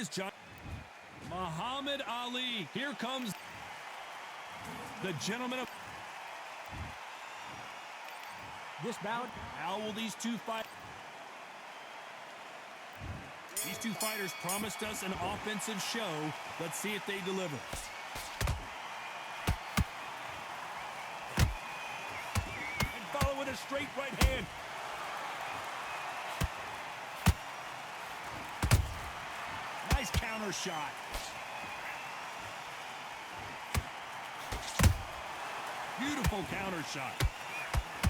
is John. Muhammad Ali. Here comes the gentleman of this bout. How will these two fight? These two fighters promised us an offensive show. Let's see if they deliver. And follow with a straight right hand. Nice counter shot. Beautiful counter shot.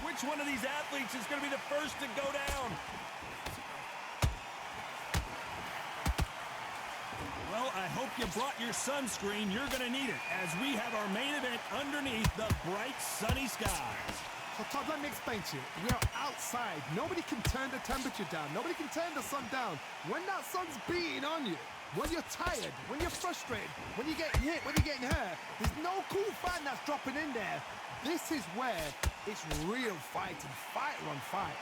Which one of these athletes is going to be the first to go down? Well, I hope you brought your sunscreen. You're going to need it as we have our main event underneath the bright sunny skies. So Todd, let me explain to you. We are outside. Nobody can turn the temperature down. Nobody can turn the sun down. When that sun's beating on you, when you're tired, when you're frustrated, when you're getting hit, when you're getting hurt, there's no cool fan that's dropping in there. This is where it's real fighting, fighter on fight.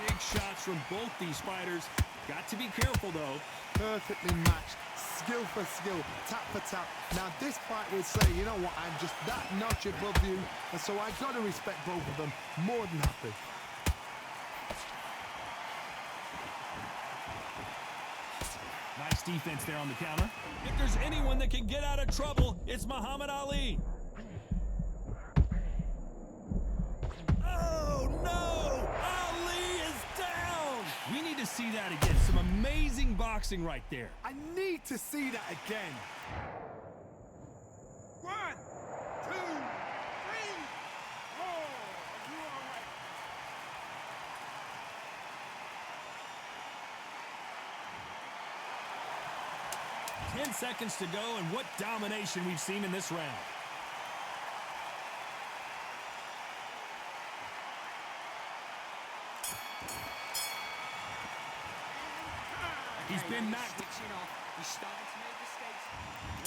Big shots from both these fighters. Got to be careful, though. Perfectly matched, skill for skill, tap for tap. Now this fight would say, you know what, I'm just that notch above you, and so I've got to respect both of them more than happy. Nice defense there on the counter. If there's anyone that can get out of trouble, it's Muhammad Ali. Oh, no! Ali is down! We need to see that again. Some amazing boxing right there. I need to see that again. 1, 2, 3, 4. Are you all right? 10 seconds to go, and what domination we've seen in this round. He's been knocked.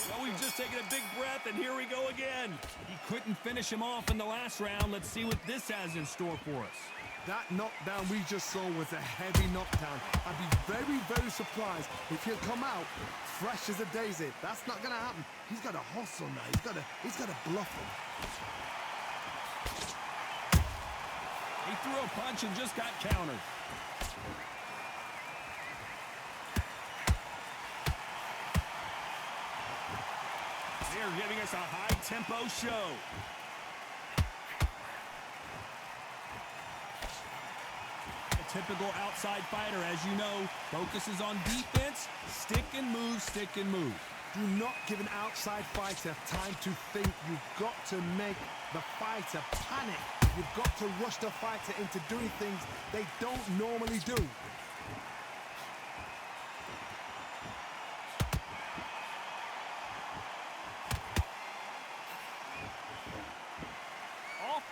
Well, we've just taken a big breath, and here we go again. He couldn't finish him off in the last round. Let's see what this has in store for us. That knockdown we just saw was a heavy knockdown. I'd be very, very surprised if he'll come out fresh as a daisy. That's not gonna happen. He's got to hustle now. He's got to bluff him. He threw a punch and just got countered. They're giving us a high-tempo show. A typical outside fighter, as you know, focuses on defense, stick and move, stick and move. Do not give an outside fighter time to think. You've got to make the fighter panic. You've got to rush the fighter into doing things they don't normally do.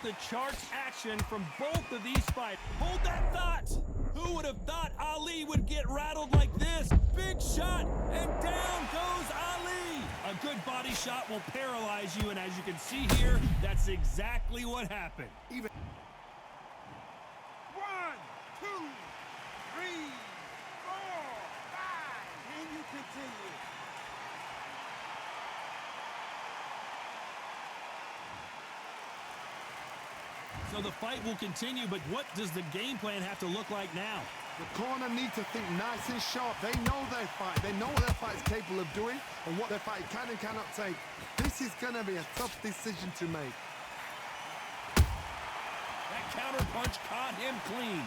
The charts action from both of these fights. Hold that thought. Who would have thought Ali would get rattled like this? Big shot, and down goes Ali. A good body shot will paralyze you, and as you can see here, that's exactly what happened. 1, 2, 3, 4, 5. Can you continue? So the fight will continue, but what does the game plan have to look like now? The corner need to think nice and sharp. They know their fight. They know what their fight is capable of doing and what their fight can and cannot take. This is going to be a tough decision to make. That counter punch caught him clean.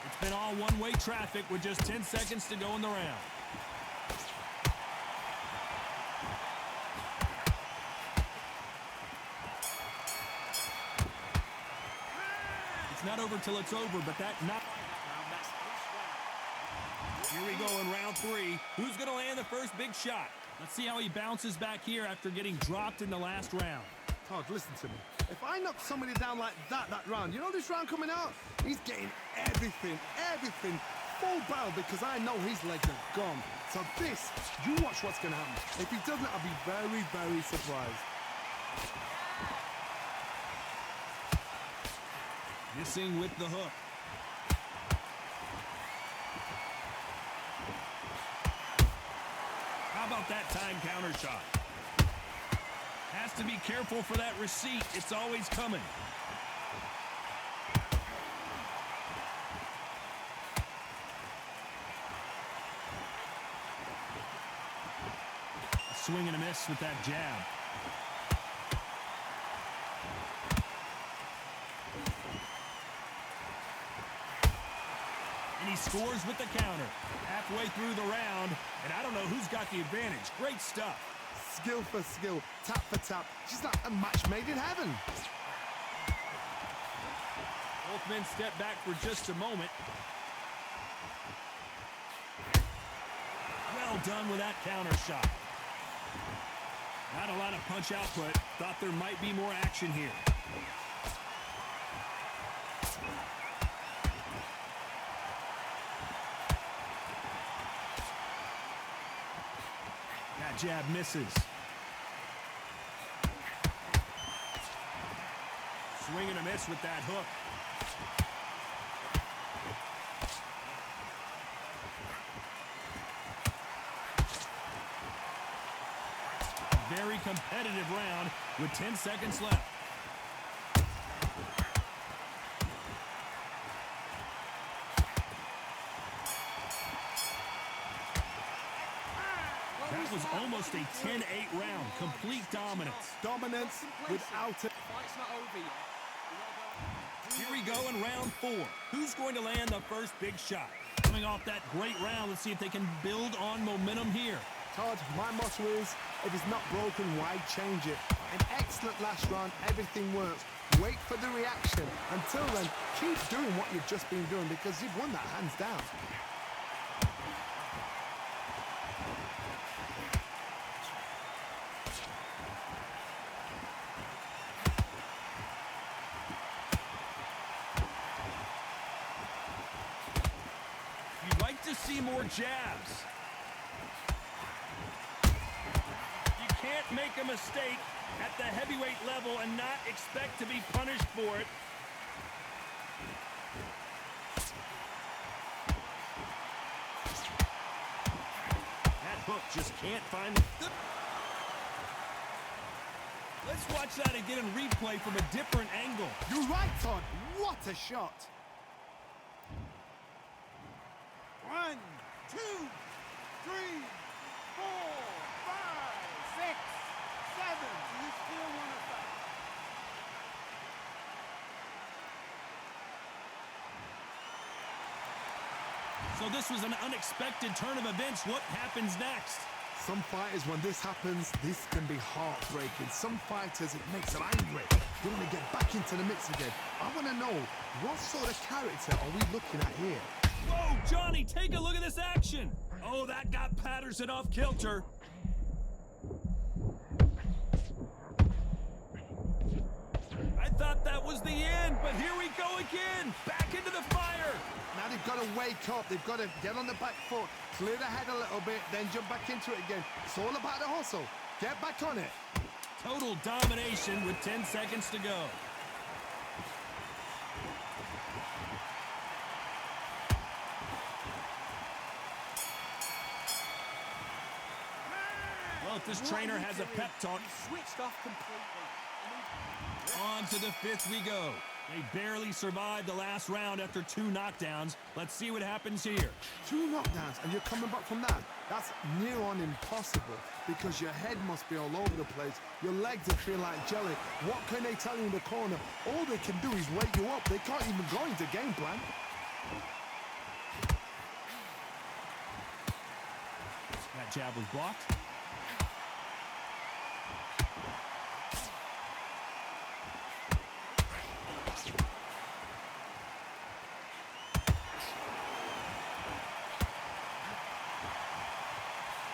It's been all one-way traffic with just 10 seconds to go in the round. Not over till it's over, but that not. Here we go in round 3. Who's going to land the first big shot? Let's see how he bounces back here after getting dropped in the last round. Todd, listen to me. If I knock somebody down like that round, you know this round coming out? He's getting everything, full barrel, because I know his legs are gone. So this, you watch what's going to happen. If he doesn't, I'll be very, very surprised. Missing with the hook. How about that time counter shot? Has to be careful for that receipt. It's always coming. A swing and a miss with that jab. And he scores with the counter. Halfway through the round, and I don't know who's got the advantage. Great stuff. Skill for skill, tap for tap. Just like a match made in heaven. Both men step back for just a moment. Well done with that counter shot. Not a lot of punch output. Thought there might be more action here. That jab misses. Swing and a miss with that hook. A very competitive round with 10 seconds left. That was almost a 10-8 round. Complete dominance. Dominance without it. Fight's not over yet. Here we go in round 4. Who's going to land the first big shot? Coming off that great round, let's see if they can build on momentum here. Todd, my motto is, if it's not broken, why change it? An excellent last round, everything works. Wait for the reaction. Until then, keep doing what you've just been doing because you've won that hands down. You'd like to see more jabs. You can't make a mistake at the heavyweight level and not expect to be punished for it. That hook just can't find the... Let's watch that again in replay from a different angle. You're right, Todd. What a shot. 1, 2, 3, 4, 5, 6, 7. You still want to fight? So this was an unexpected turn of events. What happens next? Some fighters, when this happens, this can be heartbreaking. Some fighters, it makes them angry. They want to get back into the mix again. I want to know, what sort of character are we looking at here? Whoa, Johnny, take a look at this action. Oh, that got Patterson off kilter. I thought that was the end, but here we go again. Back into the fire. Now they've got to wake up. They've got to get on the back foot, clear the head a little bit, then jump back into it again. It's all about the hustle. Get back on it. Total domination with 10 seconds to go. Well, if this trainer has a pep talk, Switched off completely. on to the 5th we go. They barely survived the last round after 2 knockdowns. Let's see what happens here. 2 knockdowns and you're coming back from that. That's near on impossible because your head must be all over the place. Your legs will feel like jelly. What can they tell you in the corner? All they can do is wake you up. They can't even go into game plan. That jab was blocked.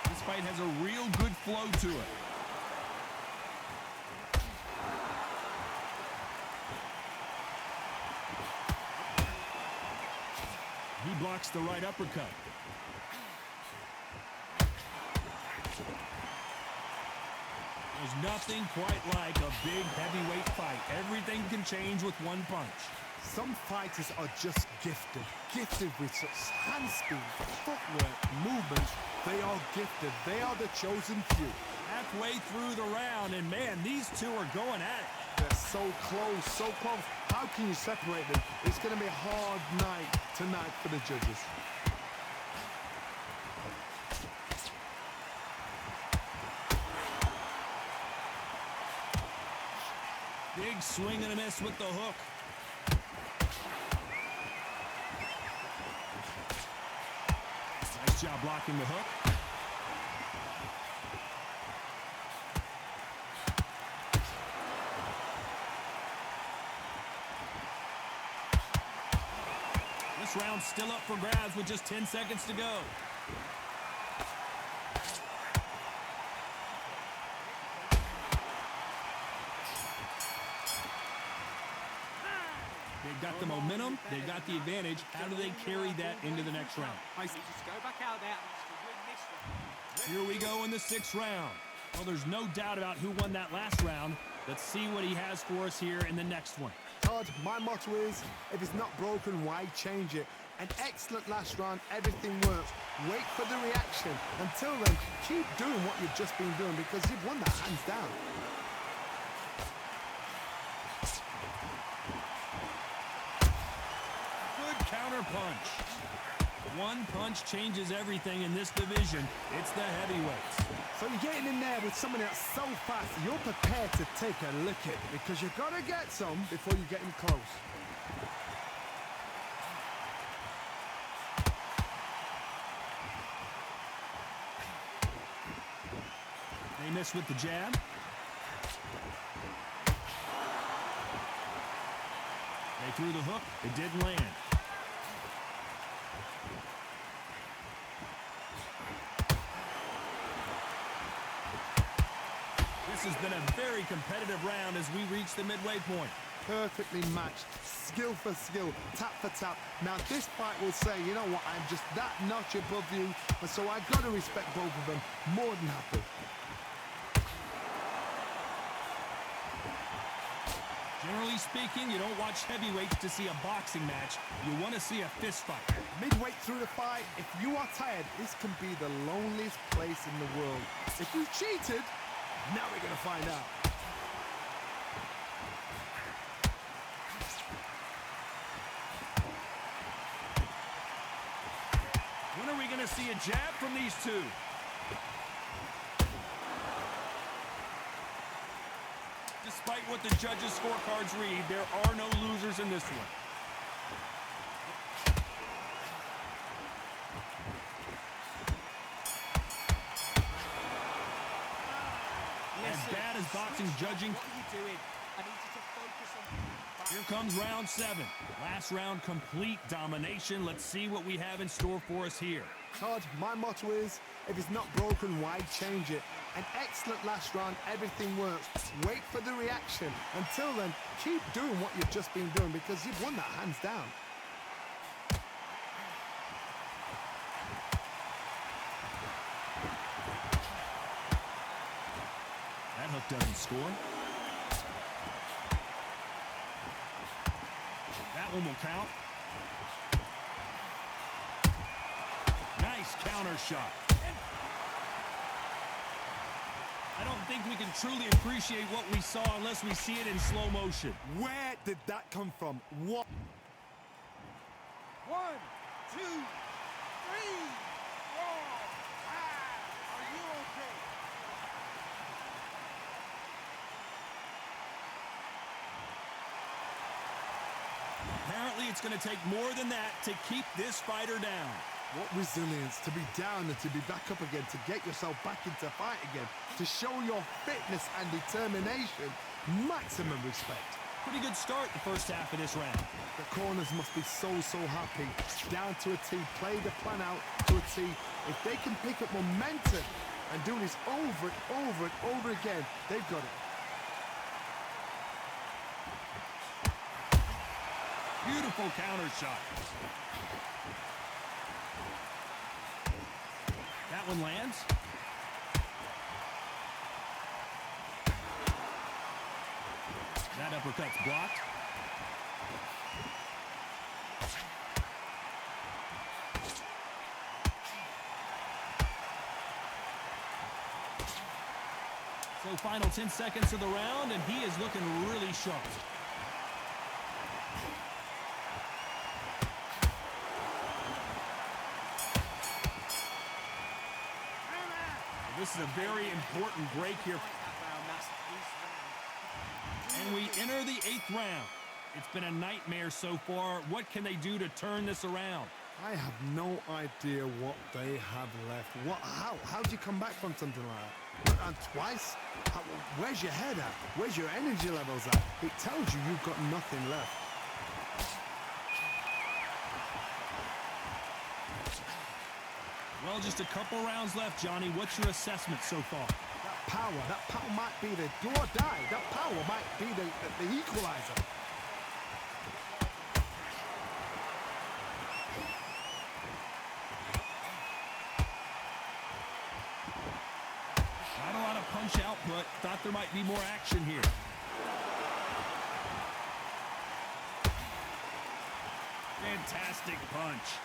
This fight has a real good flow to it. He blocks the right uppercut. There's nothing quite like a big heavyweight fight. Everything can change with one punch. Some fighters are just gifted with such hand speed, footwork, movements. They are gifted. They are the chosen few. Halfway through the round, and man, these two are going at it. They're so close, so close. How can you separate them? It's going to be a hard night tonight for the judges. Big swing and a miss with the hook. Nice job blocking the hook. This round's still up for grabs with just 10 seconds to go. They've got the momentum, they've got the advantage. How do they carry that into the next round? Just go back out there and win this one. Here we go in the 6th round. Well, there's no doubt about who won that last round. Let's see what he has for us here in the next one. Todd, my motto is, if it's not broken, why change it? An excellent last round, everything works. Wait for the reaction. Until then, keep doing what you've just been doing because you've won that hands down. Good counter punch. One punch changes everything in this division. It's the heavyweights. So you're getting in there with someone that's so fast, you're prepared to take a licking because you've got to get some before you get him close. They miss with the jab. They threw the hook. It didn't land. This has been a very competitive round as we reach the midway point. Perfectly matched, skill for skill, tap for tap. Now this fight will say, you know what, I'm just that notch above you, and so I've got to respect both of them more than happy. Generally speaking, you don't watch heavyweights to see a boxing match. You want to see a fist fight. Midway through the fight, if you are tired, this can be the loneliest place in the world. If you cheated, now we're going to find out. When are we going to see a jab from these two? Despite what the judges' scorecards read, there are no losers in this one. As bad as boxing judging. What are you doing? I need you to focus on... Here comes round 7. Last round, complete domination. Let's see what we have in store for us here. Todd, my motto is, if it's not broken, why change it? An excellent last round, everything works. Wait for the reaction. Until then, keep doing what you've just been doing because you've won that hands down. That hook doesn't score. That one will count. Nice counter shot. I don't think we can truly appreciate what we saw unless we see it in slow motion. Where did that come from? What? 1, 2, 3, 4, 5. Are you okay? Apparently, it's going to take more than that to keep this fighter down. What resilience to be down and to be back up again, to get yourself back into fight again, to show your fitness and determination. Maximum respect. Pretty good start the first half of this round. The corners must be so happy. Down to a T, play the plan out to a T. If they can pick up momentum and do this over and over again, they've got it. Beautiful counter shot. That one lands. That uppercut's blocked. So final 10 seconds of the round, and he is looking really sharp. This is a very important break here. And we enter the 8th round. It's been a nightmare so far. What can they do to turn this around? I have no idea what they have left. How do you come back from something like that? And twice? Where's your head at? Where's your energy levels at? It tells you you've got nothing left. Well, just a couple rounds left, Johnny. What's your assessment so far? That power might be the do or die. That power might be the equalizer. Not a lot of punch output. Thought there might be more action here. Fantastic punch.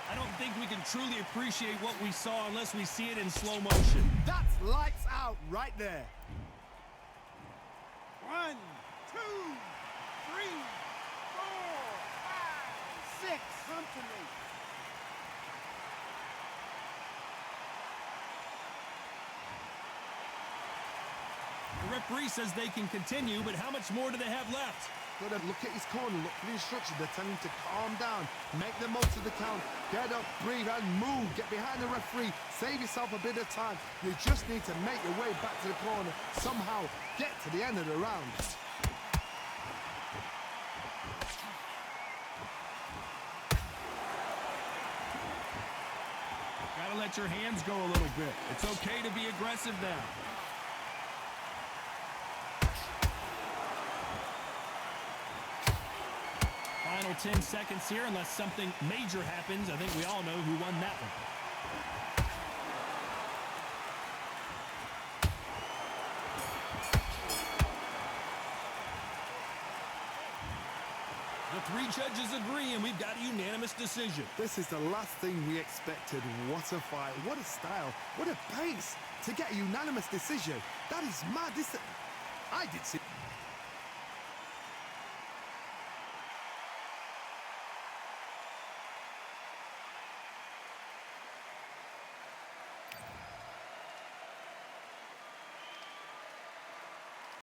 I don't think we can truly appreciate what we saw unless we see it in slow motion. That's lights out right there. 1, 2, 3, 4, 5, 6. Come to me. The referee says they can continue, but how much more do they have left? Gotta look at his corner, look for the instructions. They're telling him to calm down, make the most of the count, get up, breathe, and move. Get behind the referee, save yourself a bit of time. You just need to make your way back to the corner, somehow get to the end of the round. Gotta let your hands go a little bit. It's okay to be aggressive now. Final 10 seconds here, unless something major happens. I think we all know who won that one. The 3 judges agree, and we've got a unanimous decision. This is the last thing we expected. What a fight, what a style, what a pace to get a unanimous decision. That is mad. I did see.